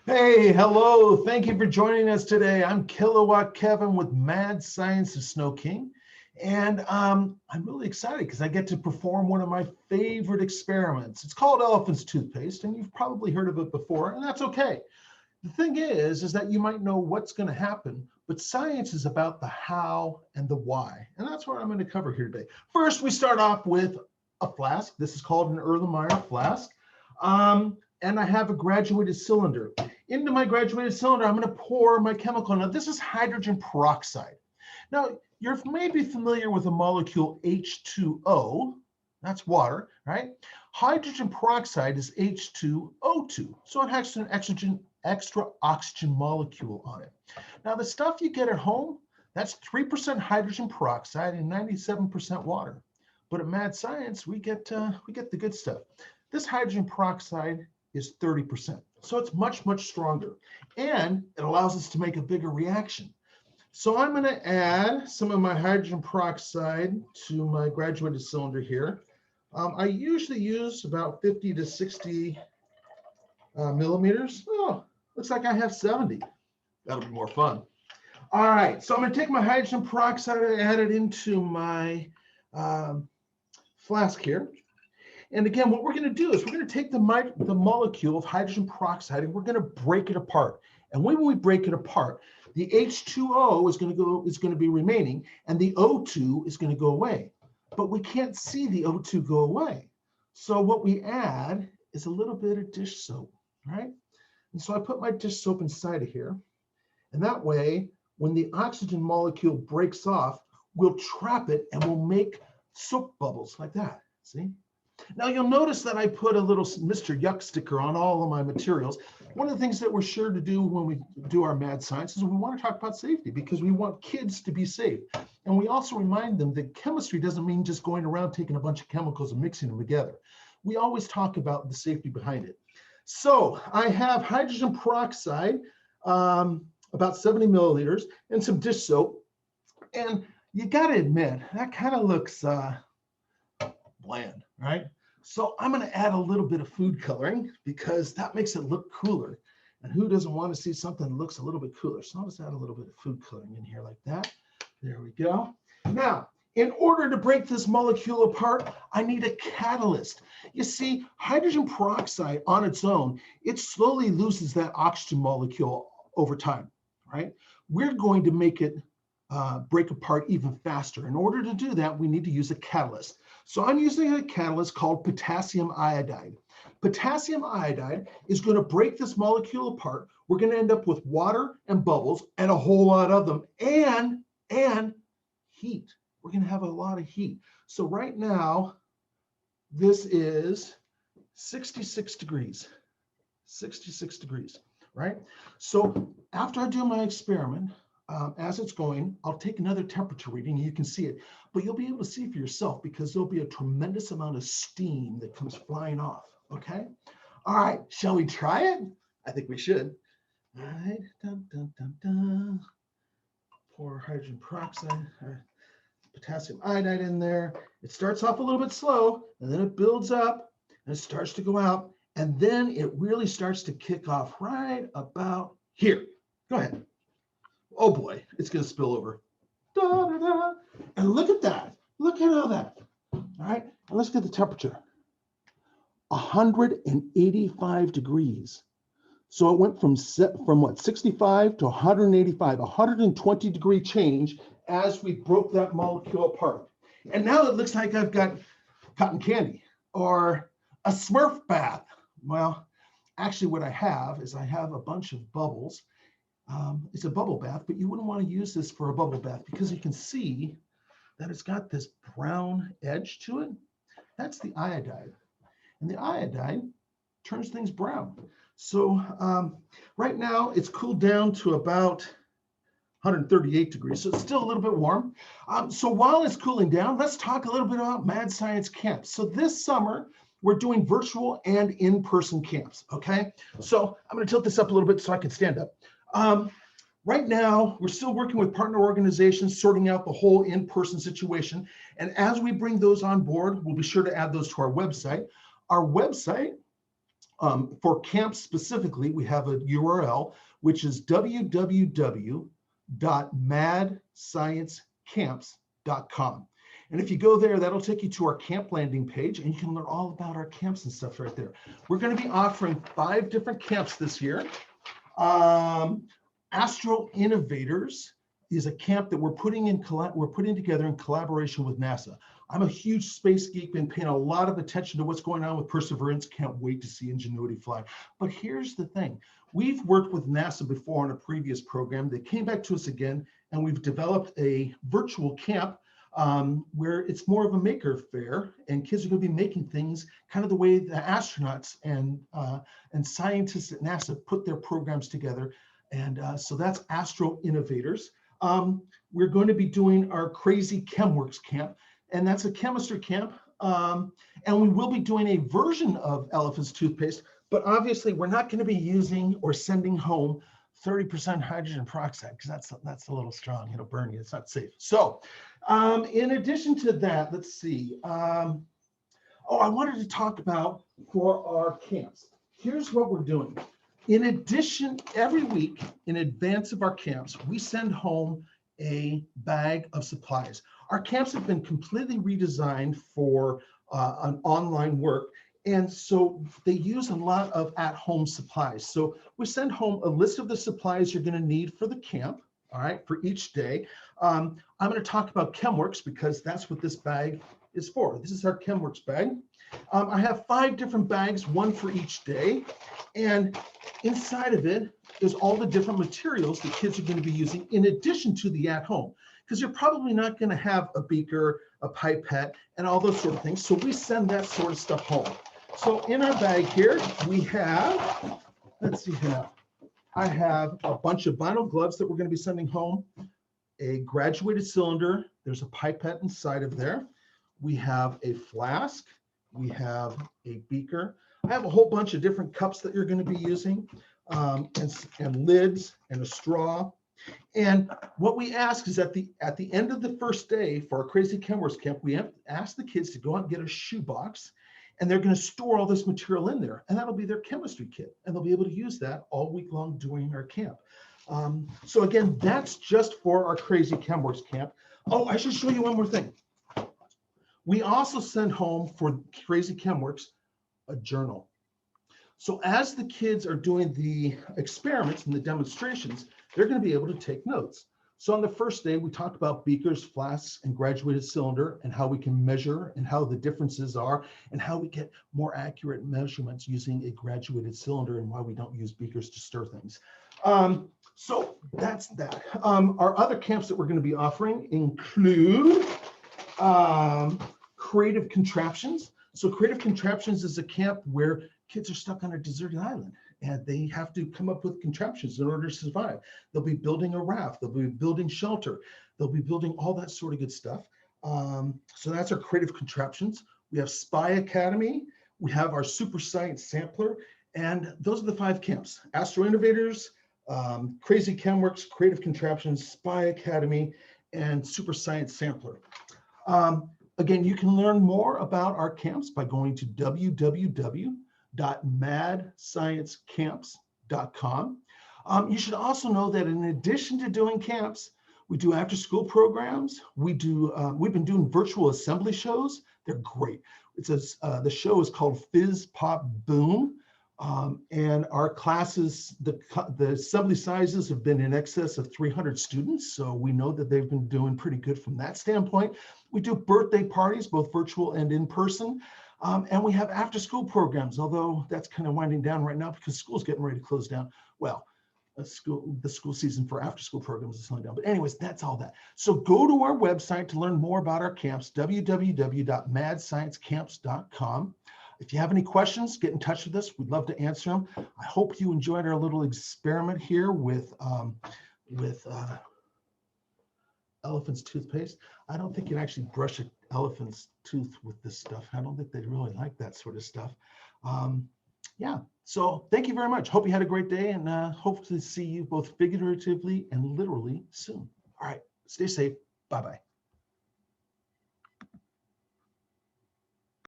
Hey, hello. Thank you for joining us today. I'm Kilowatt Kevin with Mad Science of Sno-King. And I'm really excited because I get to perform one of my favorite experiments. It's called elephant's toothpaste, and you've probably heard of it before, and that's okay. The thing is that you might know what's going to happen, but science is about the how and the why. And that's what I'm going to cover here today. First, we start off with a flask. This is called an Erlenmeyer flask. And I have a graduated cylinder. Into my graduated cylinder, I'm going to pour my chemical. Now, this is hydrogen peroxide. Now, you're maybe familiar with the molecule H2O. That's water, right? Hydrogen peroxide is H2O2. So it has an extra oxygen molecule on it. Now, the stuff you get at home, that's 3% hydrogen peroxide and 97% water. But at Mad Science, we get the good stuff. This hydrogen peroxide is 30%. So it's much, much stronger. And it allows us to make a bigger reaction. So I'm going to add some of my hydrogen peroxide to my graduated cylinder here. I usually use about 50 to 60 millimeters. Oh, looks like I have 70. That'll be more fun. All right, so I'm going to take my hydrogen peroxide and add it into my flask here. And again, what we're going to do is we're going to take the molecule of hydrogen peroxide and we're going to break it apart. And when we break it apart, the H2O is going to be remaining, and the O2 is going to go away. But we can't see the O2 go away. So what we add is a little bit of dish soap, right? And so I put my dish soap inside of here. And that way, when the oxygen molecule breaks off, we'll trap it and we'll make soap bubbles like that, see? Now you'll notice that I put a little Mr. Yuck sticker on all of my materials. One of the things that we're sure to do when we do our Mad Science is we want to talk about safety because we want kids to be safe. And we also remind them that chemistry doesn't mean just going around taking a bunch of chemicals and mixing them together. We always talk about the safety behind it. So I have hydrogen peroxide, about 70 milliliters, and some dish soap. And you got to admit, that kind of looks bland, right? So I'm going to add a little bit of food coloring because that makes it look cooler. And who doesn't want to see something that looks a little bit cooler? So I'll just add a little bit of food coloring in here like that. There we go. Now, in order to break this molecule apart, I need a catalyst. You see, hydrogen peroxide on its own, it slowly loses that oxygen molecule over time, right? We're going to make it break apart even faster. In order to do that, we need to use a catalyst. So I'm using a catalyst called potassium iodide. Potassium iodide is going to break this molecule apart. We're going to end up with water and bubbles and a whole lot of them and heat. We're going to have a lot of heat. So right now, this is 66 degrees, right? So after I do my experiment, as it's going, I'll take another temperature reading. You can see it, but you'll be able to see for yourself because there'll be a tremendous amount of steam that comes flying off, okay? All right, shall we try it? I think we should. All right, dun, dun, dun, dun. Pour hydrogen peroxide, potassium iodide in there. It starts off a little bit slow, and then it builds up, and it starts to go out, and then it really starts to kick off right about here. Go ahead. Oh boy, it's going to spill over. Da, da, da. And look at that. Look at all that. All right, and let's get the temperature. 185 degrees. So it went from what, 65 to 185, 120 degree change as we broke that molecule apart. And now it looks like I've got cotton candy or a Smurf bath. Well, actually what I have is I have a bunch of bubbles. It's a bubble bath, but you wouldn't want to use this for a bubble bath because you can see that it's got this brown edge to it. That's the iodide. And the iodide turns things brown. So right now it's cooled down to about 138 degrees. So it's still a little bit warm. So while it's cooling down, let's talk a little bit about Mad Science camps. So this summer, we're doing virtual and in-person camps, okay? So I'm gonna tilt this up a little bit so I can stand up. Right now, we're still working with partner organizations, sorting out the whole in-person situation. And as we bring those on board, we'll be sure to add those to our website. Our website For camps specifically, we have a URL, which is www.madsciencecamps.com. And if you go there, that'll take you to our camp landing page, and you can learn all about our camps and stuff right there. We're going to be offering 5 different camps this year. Astro Innovators is a camp that we're putting together in collaboration with NASA. I'm a huge space geek, been paying a lot of attention to what's going on with Perseverance. Can't wait to see Ingenuity fly. But here's the thing. We've worked with NASA before on a previous program. They came back to us again, and we've developed a virtual camp where it's more of a maker fair, and kids are going to be making things kind of the way the astronauts and scientists at NASA put their programs together. And so that's Astro Innovators. We're going to be doing our crazy Chemworks camp, and that's a chemistry camp. And we will be doing a version of Elephant's toothpaste, but obviously we're not going to be using or sending home 30% hydrogen peroxide, because that's a little strong. It'll burn you. It's not safe. So in addition to that, let's see. I wanted to talk about for our camps. Here's what we're doing. In addition, every week in advance of our camps, we send home a bag of supplies. Our camps have been completely redesigned for an online work. And so they use a lot of at-home supplies. So we send home a list of the supplies you're going to need for the camp, all right, for each day. I'm going to talk about Chemworks because that's what this bag is for. This is our Chemworks bag. I have 5 different bags, one for each day. And inside of it is all the different materials that kids are going to be using in addition to the at-home. Because you're probably not going to have a beaker, a pipette, and all those sort of things. So we send that sort of stuff home. So in our bag here, we have, let's see here. I have a bunch of vinyl gloves that we're going to be sending home, a graduated cylinder. There's a pipette inside of there. We have a flask. We have a beaker. I have a whole bunch of different cups that you're going to be using, and lids and a straw. And what we ask is at the end of the first day for our Crazy Chemworks camp, we ask the kids to go out and get a shoebox, and they're going to store all this material in there, and that'll be their chemistry kit, and they'll be able to use that all week long during our camp. So again, that's just for our Crazy Chemworks camp. Oh, I should show you one more thing. We also send home for Crazy Chemworks a journal. So as the kids are doing the experiments and the demonstrations, they're going to be able to take notes. So on the first day, we talked about beakers, flasks, and graduated cylinder, and how we can measure and how the differences are, and how we get more accurate measurements using a graduated cylinder, and why we don't use beakers to stir things. So that's that. Our other camps that we're going to be offering include Creative Contraptions. So Creative Contraptions is a camp where kids are stuck on a deserted island, and they have to come up with contraptions in order to survive. They'll be building a raft, they'll be building shelter, they'll be building all that sort of good stuff. So that's our Creative Contraptions. We have Spy Academy, we have our Super Science Sampler, and those are the 5 camps: Astro Innovators, Crazy Chemworks, Creative Contraptions, Spy Academy, and Super Science Sampler. Again, you can learn more about our camps by going to www.madsciencecamps.com. You should also know that in addition to doing camps, we do after-school programs. We've been doing virtual assembly shows. They're great. The show is called Fizz Pop Boom. And our classes, the assembly sizes have been in excess of 300 students. So we know that they've been doing pretty good from that standpoint. We do birthday parties, both virtual and in person. And we have after school programs, although that's kind of winding down right now because school's getting ready to close down. Well, the school season for after school programs is slowing down. But anyways, that's all that. So go to our website to learn more about our camps, www.madsciencecamps.com. If you have any questions, get in touch with us. We'd love to answer them. I hope you enjoyed our little experiment here with elephant's toothpaste. I don't think you can actually brush an elephant's tooth with this stuff. I don't think they really like that sort of stuff. Yeah, so thank you very much. Hope you had a great day, and hope to see you both figuratively and literally soon. All right, stay safe. Bye-bye.